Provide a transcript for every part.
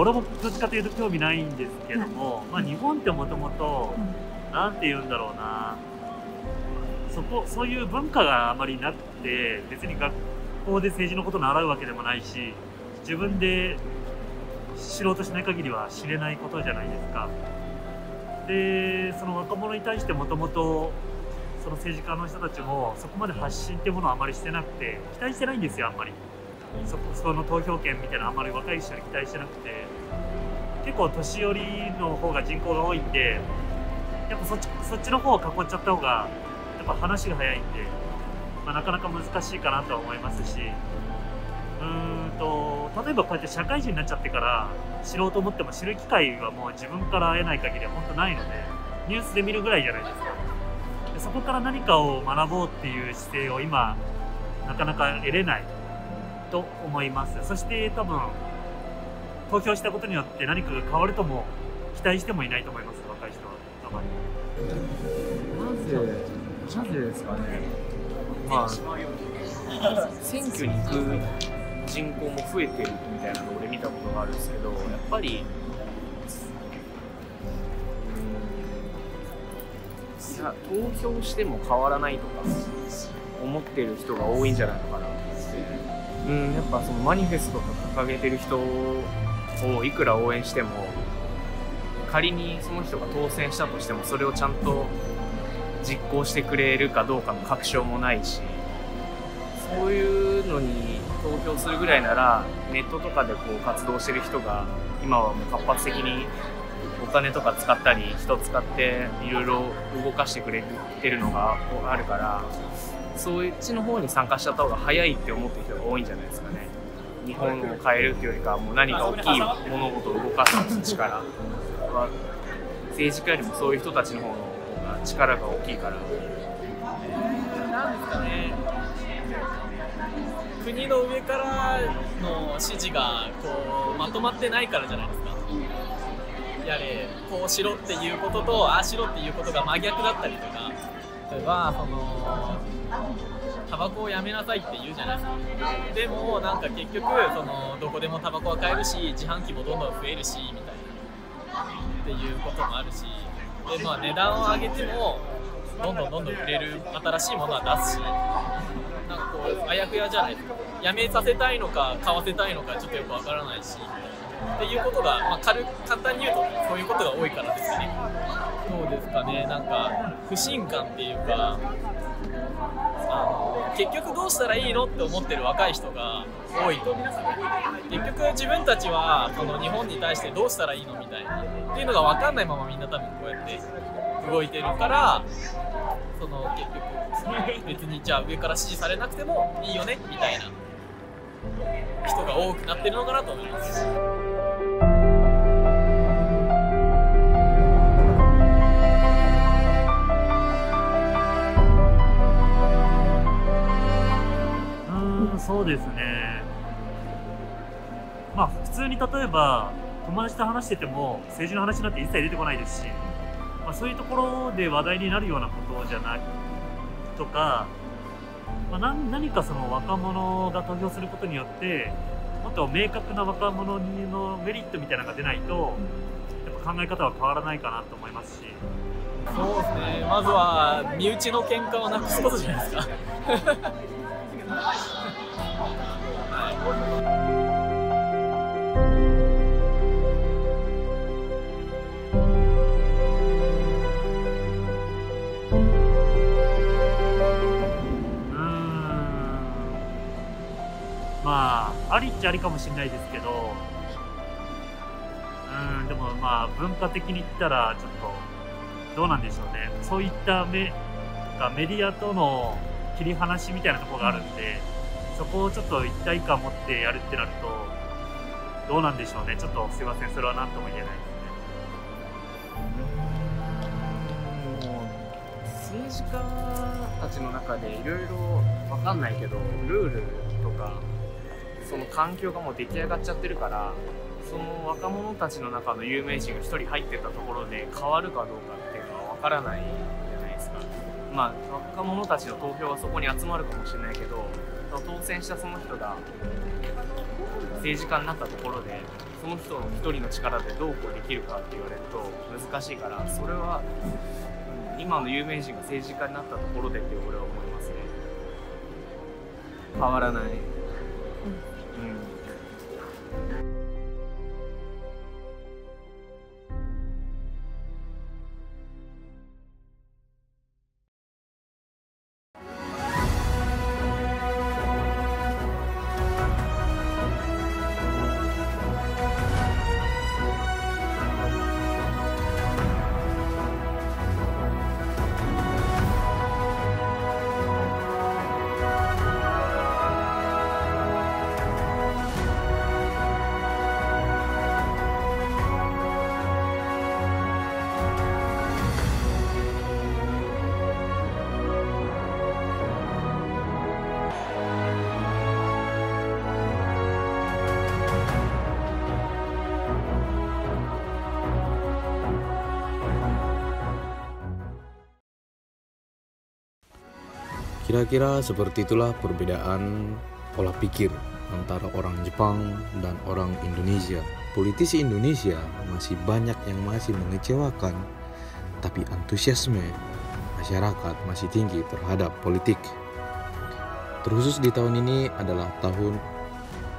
俺もどっちかというと興味ないんですけども、まあ日本ってもともとなんて言うんだろうな、そういう文化があまりなくて、別に学校で政治のことを習うわけでもないし、自分で知ろうとしない限りは知れないことじゃないですか。で、その若者に対してもともとその政治家の人たちもそこまで発信っていうものをあまりしてなくて、期待してないんですよ。あんまりその投票権みたいなのあんまり若い人に期待してなくて、結構年寄りの方が人口が多いんで、やっぱそっちの方を囲っちゃった方がやっぱ話が早いんで、まあ、なかなか難しいかなとは思いますし、例えばこうやって社会人になっちゃってから知ろうと思っても知る機会はもう自分から得ない限りは本当ないので、ニュースで見るぐらいじゃないですか。でそこから何かを学ぼうっていう姿勢を今なかなか得れないと思います。そして多分投票したことによって何かが変わるとも期待してもいないと思います。若い人はあまり。なぜですかね。まあ選挙に行く人口も増えてるみたいなのを俺見たことがあるんですけど、やっぱりいや投票しても変わらないとか思ってる人が多いんじゃないのかなって。やっぱそのマニフェストとか掲げてる人をいくら応援しても、仮にその人が当選したとしてもそれをちゃんと実行してくれるかどうかの確証もないし、そういうのに投票するぐらいならネットとかでこう活動してる人が今はもう活発的にお金とか使ったり人使っていろいろ動かしてくれてるのがあるから、そっちの方に参加しちゃった方が早いって思ってる人が多いんじゃないですかね。日本を変えるっていうよりかはもう何か大きい物事を動かす力は政治家よりもそういう人たちの方が力が大きいから。なんですかね、国の上からの指示がこうまとまってないからじゃないですか。やれこうしろっていうこととああしろっていうことが真逆だったりとか、例えばタバコをやめなさいって言うじゃないですか。でもなんか結局どこでもタバコは買えるし自販機もどんどん増えるしみたいなっていうこともあるし、でまあ値段を上げてもどんどん売れる新しいものは出すし、なんかこうあやふやじゃないですか。やめさせたいのか買わせたいのかちょっとよくわからないしっていうことが、まあ、簡単に言うとそういうことが多いからですね。どうですかね、なんか不信感っていうか、結局どうしたらいいのって思ってる若い人が多いと思うんですよ。結局自分たちは日本に対してどうしたらいいのみたいなっていうのが分かんないままみんな多分こうやって動いてるから、結局別にじゃあ上から指示されなくてもいいよねみたいな人が多くなってるのかなと思います。そうですね。まあ普通に例えば友達と話してても政治の話なんて一切出てこないですし、まあ、そういうところで話題になるようなことじゃないとか、まあ、何かその若者が投票することによってもっと明確な若者のメリットみたいなのが出ないとやっぱ考え方は変わらないかなと思いますし。そうですね、まずは身内の喧嘩をなくすことじゃないですか。まあありっちゃありかもしれないですけど、でもまあ文化的に言ったらちょっとどうなんでしょうね。そういったメディアとの切り離しみたいなところがあるんで、そこをちょっと一体感持ってやるってなるとどうなんでしょうね。ちょっとすいません、それは何とも言えないですね。もう政治家たちの中でいろいろ分かんないけどルールとかその環境がもう出来上がっちゃってるから、その若者たちの中の有名人が一人入ってたところで変わるかどうかっていうのは分からないじゃないですか。まあ若者たちの投票はそこに集まるかもしれないけど、当選したその人が政治家になったところでその人の一人の力でどうこうできるかって言われると難しいから、それは、今の有名人が政治家になったところでって俺は思いますね。変わらない。Kira-kira seperti itulah perbedaan pola pikir antara orang Jepang dan orang Indonesia. Politisi Indonesia masih banyak yang masih mengecewakan, tapi antusiasme masyarakat masih tinggi terhadap politik. Terkhusus di tahun ini adalah tahun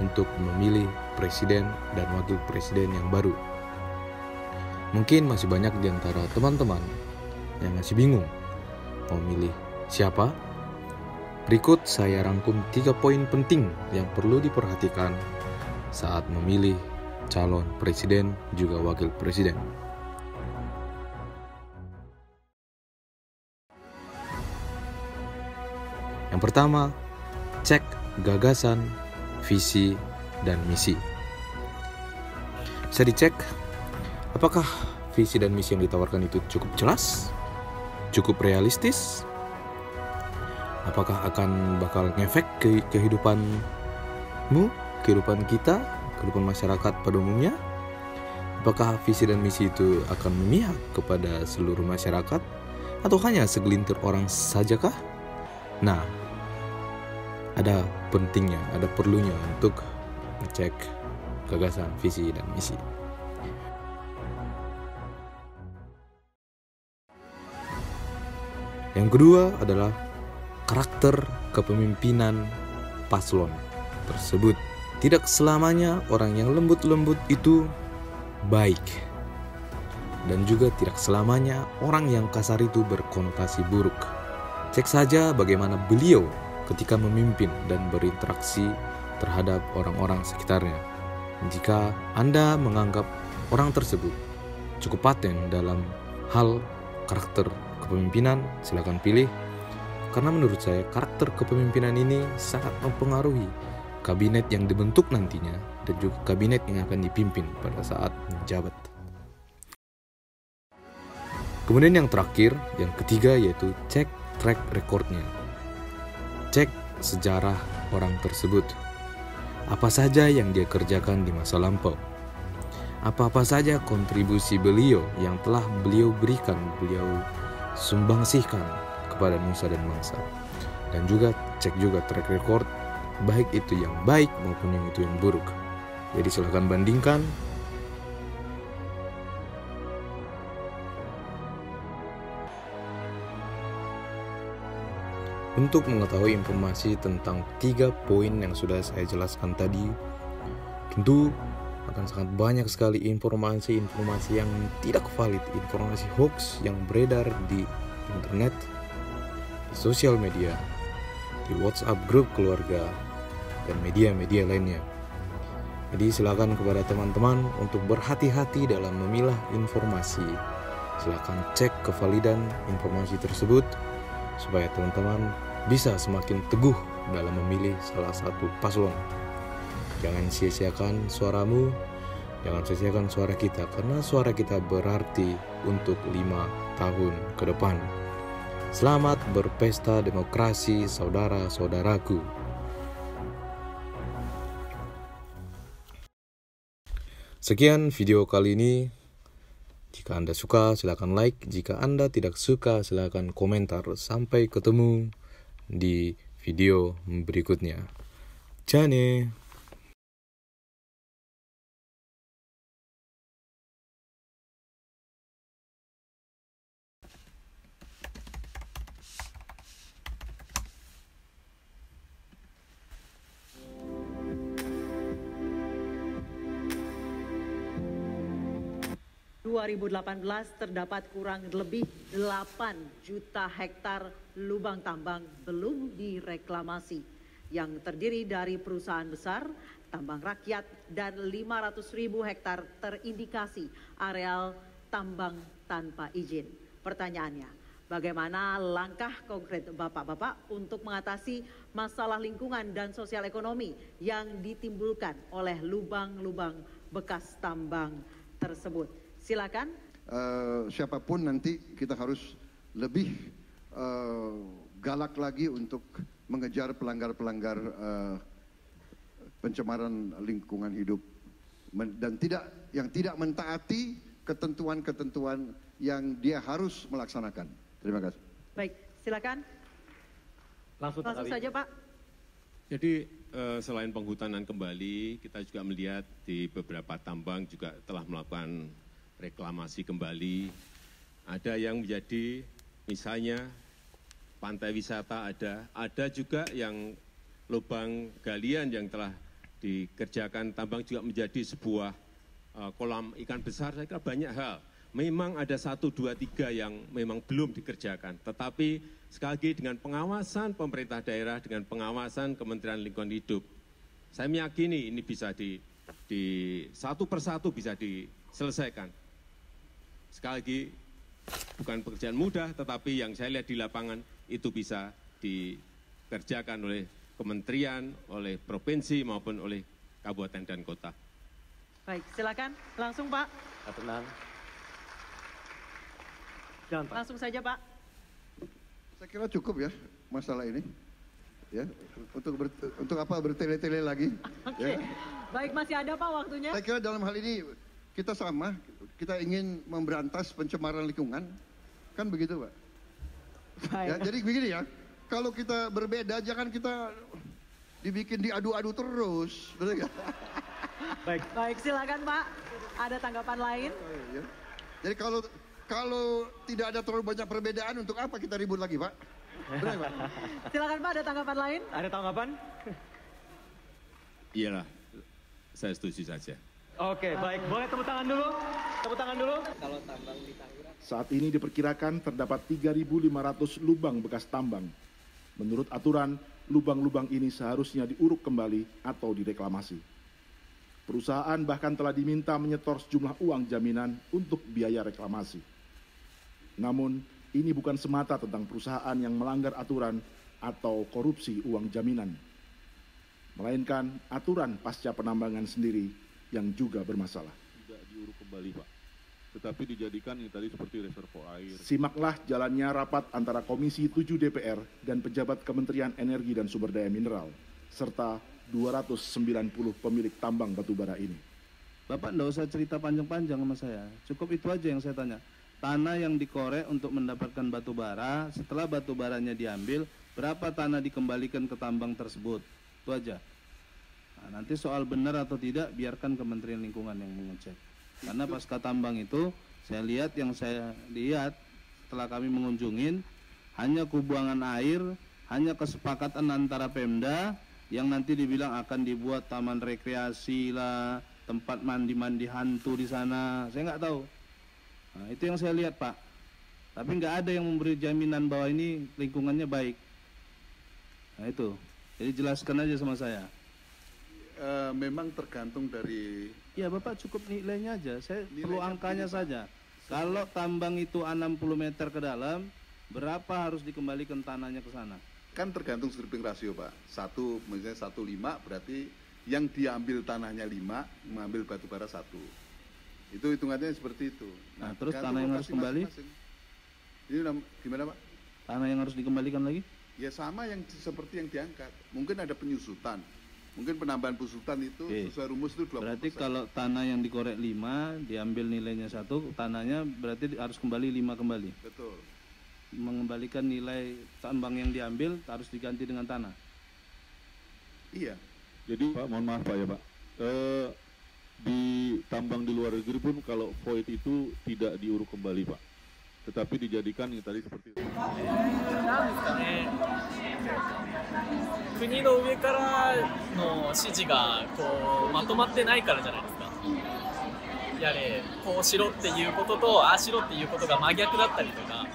untuk memilih presiden dan wakil presiden yang baru. Mungkin masih banyak di antara teman-teman yang masih bingung mau milih siapa. Berikut saya rangkum 3 poin penting yang perlu diperhatikan saat memilih calon presiden juga wakil presiden. Yang pertama, cek gagasan, visi, dan misi. Bisa dicek apakah visi dan misi yang ditawarkan itu cukup jelas, cukup realistis. Apakah akan bakal ngefek ke kehidupanmu, kehidupan kita, kehidupan masyarakat pada umumnya? Apakah visi dan misi itu akan memihak kepada seluruh masyarakat atau hanya segelintir orang sajakah? Nah, ada pentingnya, ada perlunya untuk ngecek gagasan, visi, dan misi. Yang kedua adalah karakter kepemimpinan paslon tersebut. Tidak selamanya orang yang lembut-lembut itu baik, dan juga tidak selamanya orang yang kasar itu berkonotasi buruk. Cek saja bagaimana beliau ketika memimpin dan berinteraksi terhadap orang-orang sekitarnya. Jika Anda menganggap orang tersebut cukup paten dalam hal karakter kepemimpinan, silakan pilih. Karena menurut saya karakter kepemimpinan ini sangat mempengaruhi kabinet yang dibentuk nantinya dan juga kabinet yang akan dipimpin pada saat menjabat. Kemudian yang terakhir, yang ketiga, yaitu cek track recordnya. Cek sejarah orang tersebut. Apa saja yang dia kerjakan di masa lampau. Apa-apa saja kontribusi beliau yang telah beliau berikan, beliau sumbangsihkan kepada nusa dan bangsa. Dan juga cek juga track record, baik itu yang baik maupun yang itu yang buruk. Jadi silahkan bandingkan. Untuk mengetahui informasi tentang 3 poin yang sudah saya jelaskan tadi, tentu akan sangat banyak sekali informasi-informasi yang tidak valid, informasi hoax yang beredar di internet, di sosial media, di WhatsApp grup keluarga, dan media-media lainnya. Jadi silakan kepada teman-teman untuk berhati-hati dalam memilah informasi. Silakan cek kevalidan informasi tersebut supaya teman-teman bisa semakin teguh dalam memilih salah satu paslon. Jangan sia-siakan suaramu, jangan sia-siakan suara kita, karena suara kita berarti untuk 5 tahun ke depan. Selamat berpesta demokrasi, saudara-saudaraku. Sekian video kali ini. Jika Anda suka, silakan like. Jika Anda tidak suka, silakan komentar. Sampai ketemu di video berikutnya. Jane. 2018 terdapat kurang lebih 8 juta hektar lubang tambang belum direklamasi yang terdiri dari perusahaan besar, tambang rakyat, dan 500.000 hektar terindikasi areal tambang tanpa izin. Pertanyaannya, bagaimana langkah konkret Bapak-Bapak untuk mengatasi masalah lingkungan dan sosial ekonomi yang ditimbulkan oleh lubang-lubang bekas tambang tersebut? Silakan. Siapapun nanti kita harus lebih galak lagi untuk mengejar pelanggar-pelanggar pencemaran lingkungan hidup dan tidak mentaati ketentuan-ketentuan yang dia harus melaksanakan. Terima kasih. Baik, silakan. Langsung saja, Pak. Jadi selain penghutanan kembali, kita juga melihat di beberapa tambang juga telah melakukan reklamasi kembali. Ada yang menjadi misalnya pantai wisata ada juga yang lubang galian yang telah dikerjakan tambang juga menjadi sebuah kolam ikan besar. Saya kira banyak hal. Memang ada 1, 2, 3 yang memang belum dikerjakan. Tetapi sekali lagi dengan pengawasan pemerintah daerah, dengan pengawasan Kementerian Lingkungan Hidup, saya meyakini ini bisa di satu persatu bisa diselesaikan. Sekali lagi, bukan pekerjaan mudah, tetapi yang saya lihat di lapangan itu bisa dikerjakan oleh kementerian, oleh provinsi maupun oleh kabupaten dan kota. Baik, silakan langsung Pak. Tenang. Langsung saja Pak. Saya kira cukup ya masalah ini. Ya, untuk apa bertele-tele lagi? Oke. Ya. Baik, masih ada Pak waktunya. Saya kira dalam hal ini kita sama, kita ingin memberantas pencemaran lingkungan, kan begitu Pak? Baik. Ya, jadi begini ya, kalau kita berbeda jangan kita dibikin diadu-adu terus, betul nggak? Baik, silakan Pak. Ada tanggapan lain? Ya. Jadi kalau tidak ada terlalu banyak perbedaan, untuk apa kita ribut lagi Pak? Betul, Pak? Silakan Pak, ada tanggapan lain? Ada tanggapan? Iyalah, saya setuju saja. Oke, baik. Boleh tepuk tangan dulu? Tepuk tangan dulu. Kalau tambang di Tangerang. Saat ini diperkirakan terdapat 3.500 lubang bekas tambang. Menurut aturan, lubang-lubang ini seharusnya diuruk kembali atau direklamasi. Perusahaan bahkan telah diminta menyetor sejumlah uang jaminan untuk biaya reklamasi. Namun, ini bukan semata tentang perusahaan yang melanggar aturan atau korupsi uang jaminan, melainkan aturan pasca penambangan sendiri yang juga bermasalah. Tidak diuruk kembali Pak, tetapi dijadikan yang tadi seperti reservoir air. Simaklah jalannya rapat antara Komisi 7 DPR dan pejabat Kementerian Energi dan Sumber Daya Mineral, serta 290 pemilik tambang batubara ini. Bapak enggak usah cerita panjang-panjang sama saya, cukup itu aja yang saya tanya. Tanah yang dikorek untuk mendapatkan batu bara, setelah batu baranya diambil, berapa tanah dikembalikan ke tambang tersebut? Itu aja. Nah, nanti soal benar atau tidak, biarkan Kementerian Lingkungan yang mengecek. Karena pasca tambang itu, saya lihat setelah kami mengunjungin, hanya kubuangan air, hanya kesepakatan antara Pemda, yang nanti dibilang akan dibuat taman rekreasi lah, tempat mandi-mandi hantu di sana, saya nggak tahu. Nah, itu yang saya lihat Pak, tapi nggak ada yang memberi jaminan bahwa ini lingkungannya baik. Nah itu, jadi jelaskan aja sama saya. Memang tergantung dari... Ya Bapak cukup nilainya aja, saya perlu angkanya saja. Kalau tambang itu 60 meter ke dalam, berapa harus dikembalikan tanahnya ke sana? Kan tergantung stripping rasio Pak, misalnya 1,5 berarti yang diambil tanahnya 5, mengambil batu bara 1. Itu hitungannya seperti itu. Nah terus tanah yang harus kembali? Ini gimana Pak? Tanah yang harus dikembalikan lagi? Ya sama yang seperti yang diangkat. Mungkin ada penyusutan. Mungkin penambahan penyusutan itu sesuai rumus itu 20%. Berarti kalau tanah yang dikorek 5, diambil nilainya 1, tanahnya berarti harus kembali 5 kembali? Betul. Mengembalikan nilai tambang yang diambil harus diganti dengan tanah? Iya. Jadi Pak, mohon maaf Pak ya Pak. Di tambang di luar negeri pun kalau void itu tidak diuruk kembali Pak, tetapi dijadikan yang tadi seperti itu. 国の上からの指示がこうまとまってないからじゃないですか。やれこうしろっていうこととああしろっていうことが真逆だったりとか、